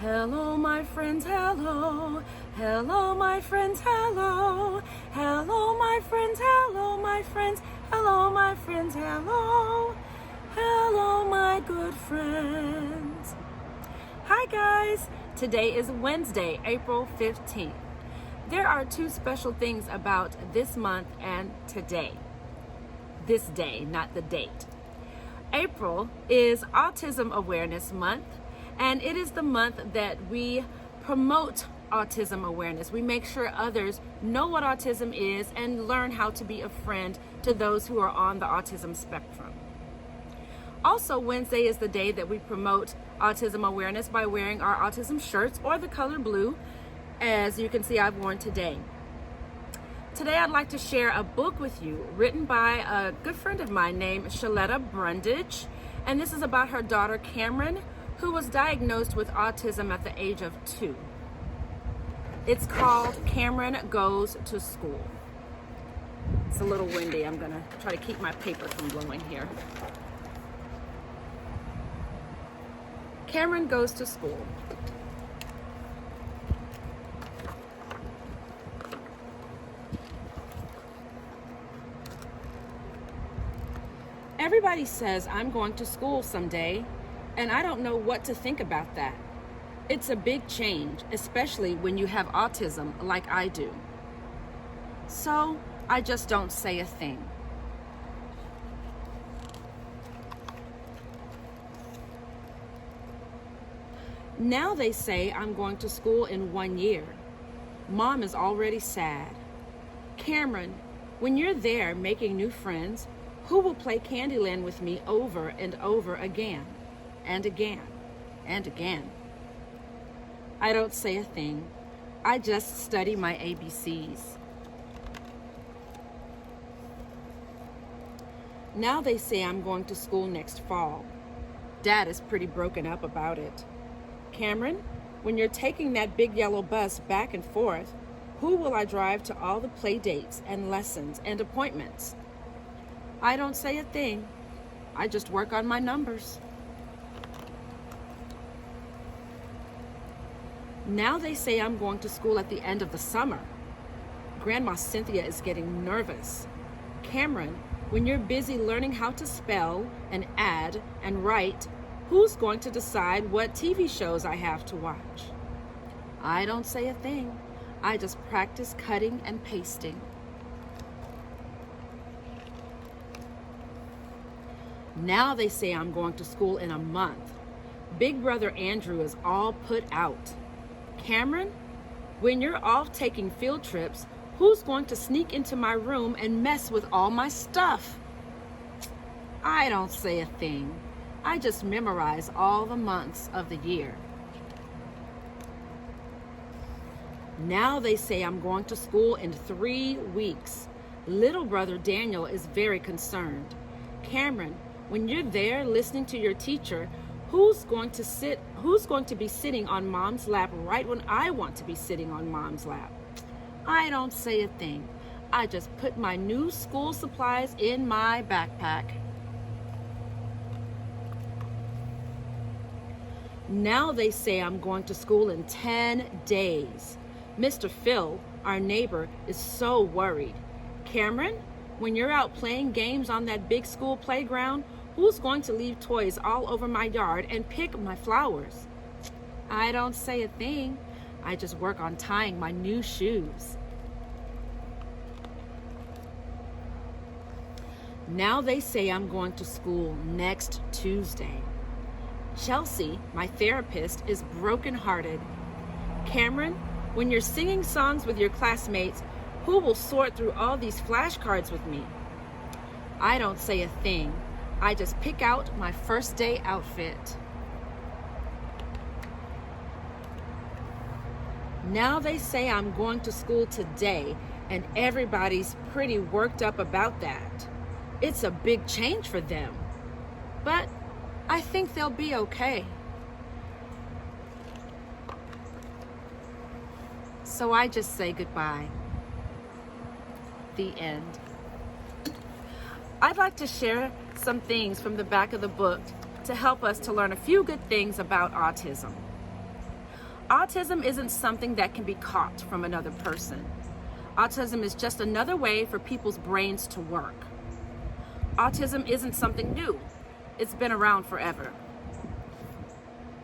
Hello, my friends, hello. Hello, my friends, hello. Hello, my friends, hello, my friends. Hello, my friends, hello. Hello, my good friends. Hi, guys. Today is Wednesday, April 15th. There are two special things about this month and today. This day, not the date. April is Autism Awareness Month, and it is the month that we promote autism awareness. We make sure others know what autism is and learn how to be a friend to those who are on the autism spectrum. Also, Wednesday is the day that we promote autism awareness by wearing our autism shirts or the color blue, as you can see I've worn today. Today I'd like to share a book with you written by a good friend of mine named Shaletta Brundage, and this is about her daughter Cameron, who was diagnosed with autism at the age of 2. It's called Cameron Goes to School. It's a little windy. I'm gonna try to keep my paper from blowing here. Cameron Goes to School. Everybody says I'm going to school someday, and I don't know what to think about that. It's a big change, especially when you have autism like I do. So I just don't say a thing. Now they say I'm going to school in 1 year. Mom is already sad. Cameron, when you're there making new friends, who will play Candyland with me over and over again, and again, and again? I don't say a thing. I just study my ABCs. Now they say I'm going to school next fall. Dad is pretty broken up about it. Cameron, when you're taking that big yellow bus back and forth, who will I drive to all the play dates and lessons and appointments? I don't say a thing. I just work on my numbers. Now they say I'm going to school at the end of the summer. Grandma Cynthia is getting nervous. Cameron, when you're busy learning how to spell and add and write, who's going to decide what TV shows I have to watch? I don't say a thing. I just practice cutting and pasting. Now they say I'm going to school in a month. Big brother Andrew is all put out. Cameron, when you're off taking field trips, who's going to sneak into my room and mess with all my stuff? I don't say a thing. I just memorize all the months of the year. Now they say I'm going to school in 3 weeks. Little brother Daniel is very concerned. Cameron, when you're there listening to your teacher, who's going to be sitting on Mom's lap right when I want to be sitting on Mom's lap? I don't say a thing. I just put my new school supplies in my backpack. Now they say I'm going to school in 10 days. Mr. Phil, our neighbor, is so worried. Cameron, when you're out playing games on that big school playground, who's going to leave toys all over my yard and pick my flowers? I don't say a thing. I just work on tying my new shoes. Now they say I'm going to school next Tuesday. Chelsea, my therapist, is brokenhearted. Cameron, when you're singing songs with your classmates, who will sort through all these flashcards with me? I don't say a thing. I just pick out my first day outfit. Now they say I'm going to school today, and everybody's pretty worked up about that. It's a big change for them, but I think they'll be okay. So I just say goodbye. The end. I'd like to share some things from the back of the book to help us to learn a few good things about autism. Autism isn't something that can be caught from another person. Autism is just another way for people's brains to work. Autism isn't something new. It's been around forever.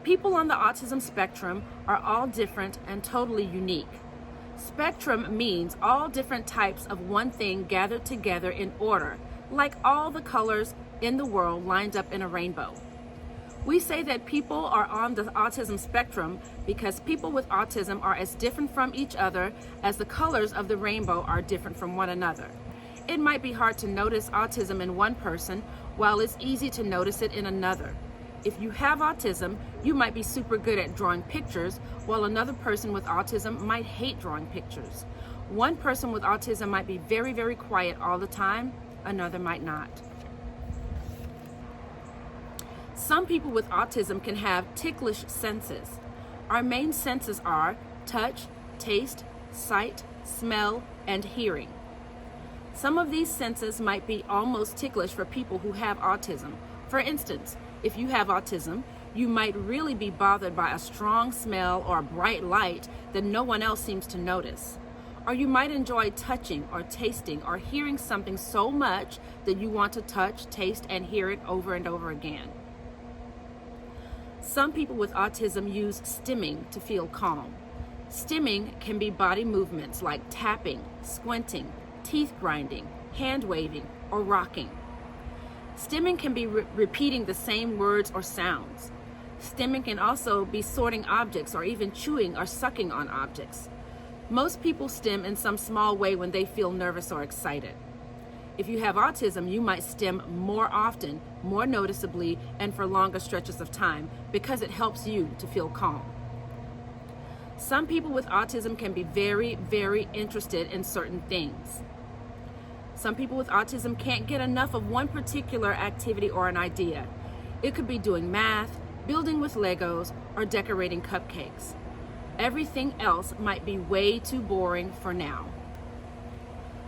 People on the autism spectrum are all different and totally unique. Spectrum means all different types of one thing gathered together in order, like all the colors in the world lined up in a rainbow. We say that people are on the autism spectrum because people with autism are as different from each other as the colors of the rainbow are different from one another. It might be hard to notice autism in one person while it's easy to notice it in another. If you have autism, you might be super good at drawing pictures, while another person with autism might hate drawing pictures. One person with autism might be very, very quiet all the time, another might not. Some people with autism can have ticklish senses. Our main senses are touch, taste, sight, smell, and hearing. Some of these senses might be almost ticklish for people who have autism. For instance, if you have autism, you might really be bothered by a strong smell or a bright light that no one else seems to notice. Or you might enjoy touching or tasting or hearing something so much that you want to touch, taste, and hear it over and over again. Some people with autism use stimming to feel calm. Stimming can be body movements like tapping, squinting, teeth grinding, hand waving, or rocking. Stimming can be repeating the same words or sounds. Stimming can also be sorting objects or even chewing or sucking on objects. Most people stim in some small way when they feel nervous or excited. If you have autism, you might stim more often, more noticeably, and for longer stretches of time because it helps you to feel calm. Some people with autism can be very, very interested in certain things. Some people with autism can't get enough of one particular activity or an idea. It could be doing math, building with Legos, or decorating cupcakes. Everything else might be way too boring for now.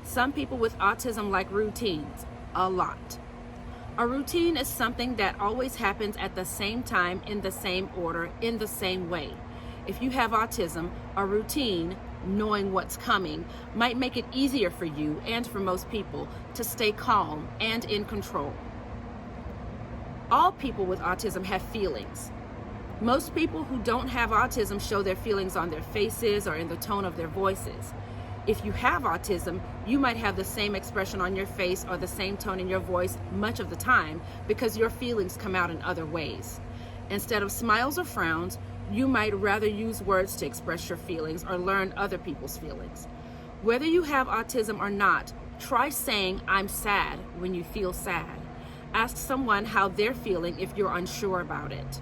Some people with autism like routines a lot. A routine is something that always happens at the same time, in the same order, in the same way. If you have autism, a routine, knowing what's coming, might make it easier for you and for most people to stay calm and in control. All people with autism have feelings. Most people who don't have autism show their feelings on their faces or in the tone of their voices. If you have autism, you might have the same expression on your face or the same tone in your voice much of the time because your feelings come out in other ways. Instead of smiles or frowns, you might rather use words to express your feelings or learn other people's feelings. Whether you have autism or not, try saying, "I'm sad," when you feel sad. Ask someone how they're feeling if you're unsure about it.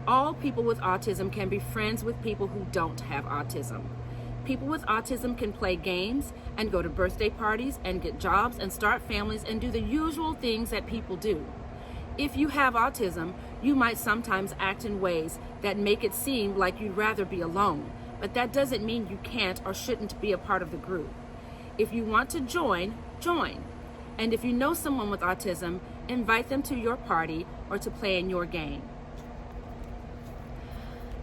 All people with autism can be friends with people who don't have autism. People with autism can play games and go to birthday parties and get jobs and start families and do the usual things that people do. If you have autism, you might sometimes act in ways that make it seem like you'd rather be alone, but that doesn't mean you can't or shouldn't be a part of the group. If you want to join, join. And if you know someone with autism, invite them to your party or to play in your game.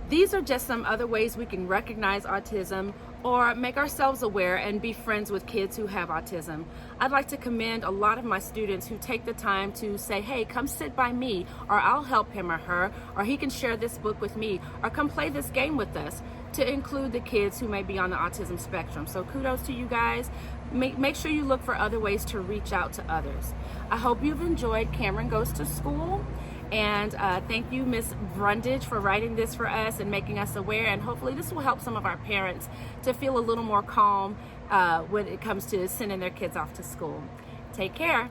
These are just some other ways we can recognize autism or make ourselves aware and be friends with kids who have autism. I'd like to commend a lot of my students who take the time to say, "Hey, come sit by me," or "I'll help him or her," or "He can share this book with me," or "Come play this game with us," to include the kids who may be on the autism spectrum. So kudos to you guys. Make sure you look for other ways to reach out to others. I hope you've enjoyed Cameron Goes to School. And thank you, Miss Brundage, for writing this for us and making us aware. And hopefully this will help some of our parents to feel a little more calm when it comes to sending their kids off to school. Take care.